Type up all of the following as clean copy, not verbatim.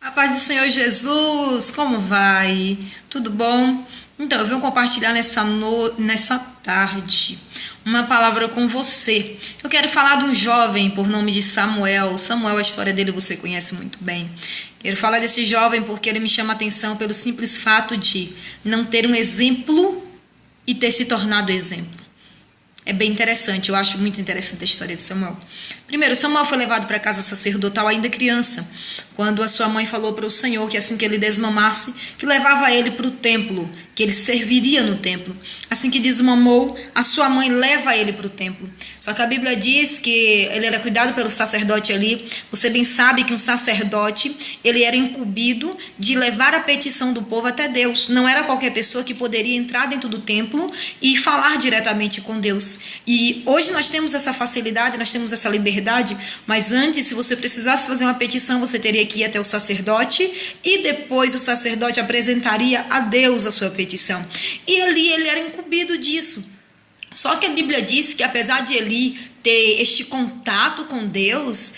A paz do Senhor Jesus, como vai? Tudo bom? Então, eu venho compartilhar nessa tarde uma palavra com você. Eu quero falar de um jovem por nome de Samuel. Samuel, a história dele você conhece muito bem. Quero falar desse jovem porque ele me chama a atenção pelo simples fato de não ter um exemplo e ter se tornado exemplo. É bem interessante, eu acho muito interessante a história de Samuel. Primeiro, Samuel foi levado para a casa sacerdotal ainda criança, quando a sua mãe falou para o Senhor que assim que ele desmamasse, que levava ele para o templo, que ele serviria no templo. Assim que desmamou, a sua mãe leva ele para o templo. Só que a Bíblia diz que ele era cuidado pelo sacerdote ali. Você bem sabe que um sacerdote, ele era incumbido de levar a petição do povo até Deus. Não era qualquer pessoa que poderia entrar dentro do templo e falar diretamente com Deus. E hoje nós temos essa facilidade, nós temos essa liberdade, mas antes, se você precisasse fazer uma petição, você teria que ir até o sacerdote e depois o sacerdote apresentaria a Deus a sua petição. E ali ele era incumbido disso. Só que a Bíblia diz que apesar de Eli ter este contato com Deus,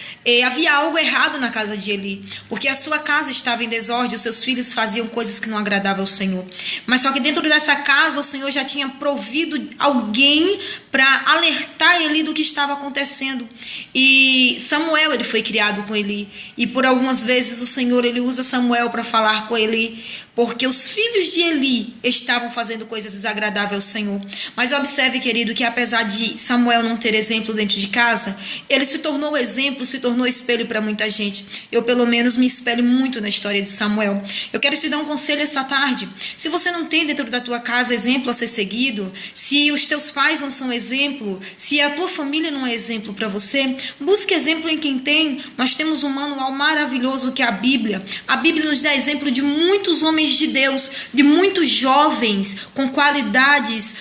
havia algo errado na casa de Eli, porque a sua casa estava em desordem, os seus filhos faziam coisas que não agradavam ao Senhor. Mas só que dentro dessa casa o Senhor já tinha provido alguém para alertar Eli do que estava acontecendo. E Samuel, ele foi criado com Eli, e por algumas vezes o Senhor ele usa Samuel para falar com Eli, porque os filhos de Eli estavam fazendo coisas desagradáveis ao Senhor. Mas observe, querido, que apesar de Samuel não ter exemplo dentro de casa, ele se tornou exemplo, se tornou espelho para muita gente. Eu, pelo menos, me espelho muito na história de Samuel. Eu quero te dar um conselho essa tarde. Se você não tem dentro da tua casa exemplo a ser seguido, se os teus pais não são exemplo, se a tua família não é exemplo para você, busque exemplo em quem tem. Nós temos um manual maravilhoso que é a Bíblia. A Bíblia nos dá exemplo de muitos homens de Deus, de muitos jovens com qualidades,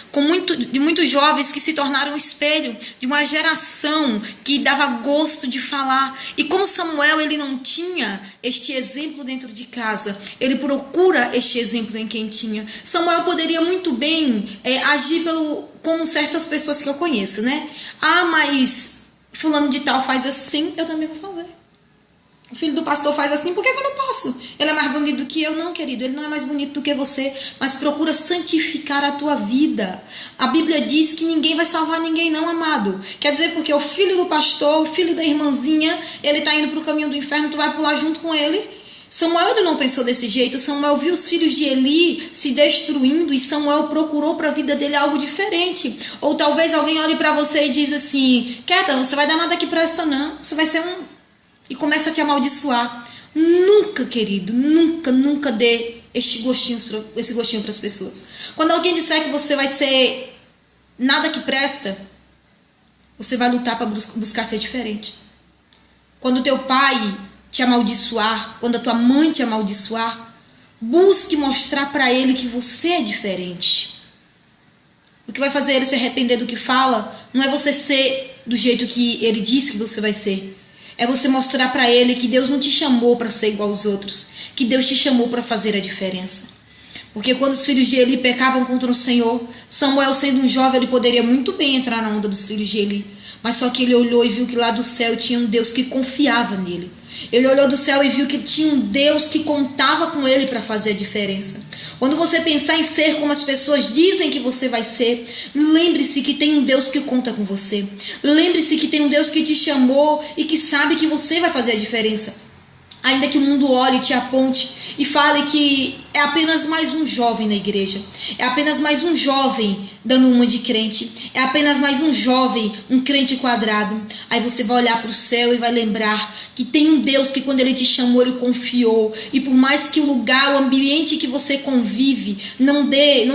de muitos jovens que se tornaram espelho, de uma geração que dava gosto de falar. E como Samuel ele não tinha este exemplo dentro de casa, ele procura este exemplo em quem tinha. Samuel poderia muito bem agir como certas pessoas que eu conheço, né? Ah, mas fulano de tal faz assim, eu também vou fazer. O filho do pastor faz assim, por que eu não posso? Ele é mais bonito do que eu? Não, querido, ele não é mais bonito do que você, mas procura santificar a tua vida. A Bíblia diz que ninguém vai salvar ninguém não, amado. Quer dizer, porque o filho do pastor, o filho da irmãzinha, ele está indo para o caminho do inferno, tu vai pular junto com ele? Samuel ele não pensou desse jeito. Samuel viu os filhos de Eli se destruindo e Samuel procurou para a vida dele algo diferente. Ou talvez alguém olhe para você e diz assim, quieta, você vai dar nada que presta não, você vai ser e começa a te amaldiçoar. Nunca, querido, nunca dê esse gostinho para as pessoas. Quando alguém disser que você vai ser nada que presta, você vai lutar para buscar ser diferente. Quando o teu pai te amaldiçoar, quando a tua mãe te amaldiçoar, busque mostrar para ele que você é diferente. O que vai fazer ele se arrepender do que fala não é você ser do jeito que ele diz que você vai ser. É você mostrar para ele que Deus não te chamou para ser igual aos outros, que Deus te chamou para fazer a diferença. Porque quando os filhos de Eli pecavam contra o Senhor, Samuel, sendo um jovem, ele poderia muito bem entrar na onda dos filhos de Eli. Mas só que ele olhou e viu que lá do céu tinha um Deus que confiava nele. Ele olhou do céu e viu que tinha um Deus que contava com ele para fazer a diferença. Quando você pensar em ser como as pessoas dizem que você vai ser, lembre-se que tem um Deus que conta com você. Lembre-se que tem um Deus que te chamou e que sabe que você vai fazer a diferença. Ainda que o mundo olhe e te aponte e fale que é apenas mais um jovem na igreja, é apenas mais um jovem dando uma de crente, é apenas mais um jovem, um crente quadrado. Aí você vai olhar para o céu e vai lembrar que tem um Deus que quando ele te chamou, ele confiou. E por mais que o lugar, o ambiente que você convive não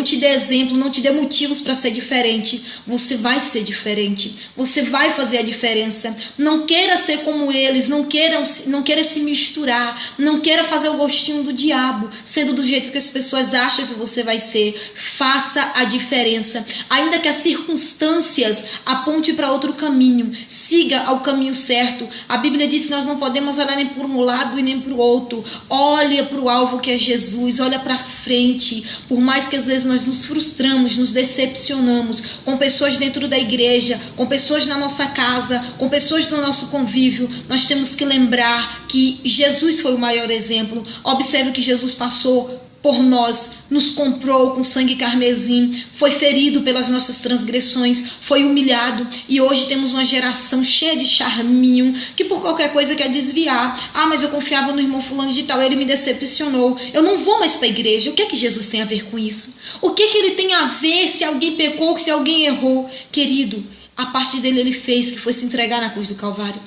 te dê exemplo, não te dê motivos para ser diferente, você vai ser diferente, você vai fazer a diferença. Não queira ser como eles, não queira se misturar, não queira fazer o gostinho do diabo, sendo do jeito que as pessoas acham que você vai ser. Faça a diferença. diferença. Ainda que as circunstâncias apontem para outro caminho, siga ao caminho certo. A Bíblia diz que nós não podemos olhar nem para um lado e nem para o outro. Olha para o alvo que é Jesus, olha para frente. Por mais que às vezes nós nos frustramos, nos decepcionamos com pessoas dentro da igreja, com pessoas na nossa casa, com pessoas do nosso convívio, nós temos que lembrar que Jesus foi o maior exemplo. Observe que Jesus passou por nós, nos comprou com sangue carmesim, foi ferido pelas nossas transgressões, foi humilhado, e hoje temos uma geração cheia de charminho, que por qualquer coisa quer desviar. Ah, mas eu confiava no irmão fulano de tal, ele me decepcionou, eu não vou mais para a igreja. O que é que Jesus tem a ver com isso? O que é que ele tem a ver se alguém pecou, se alguém errou? Querido, a parte dele ele fez, que foi se entregar na cruz do Calvário.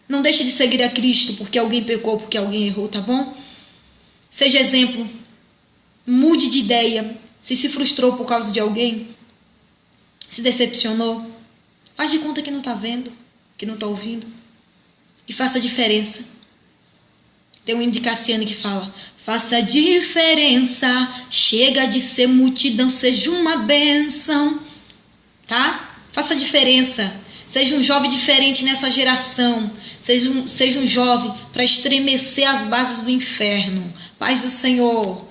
Não deixe de seguir a Cristo porque alguém pecou, porque alguém errou, tá bom? Seja exemplo, mude de ideia. Se frustrou por causa de alguém, se decepcionou, faz de conta que não está vendo, que não está ouvindo, e faça a diferença. Tem um hino de Cassiane que fala: faça a diferença, chega de ser multidão, seja uma bênção, tá? Faça a diferença, seja um jovem diferente nessa geração, seja um jovem para estremecer as bases do inferno. Paz do Senhor.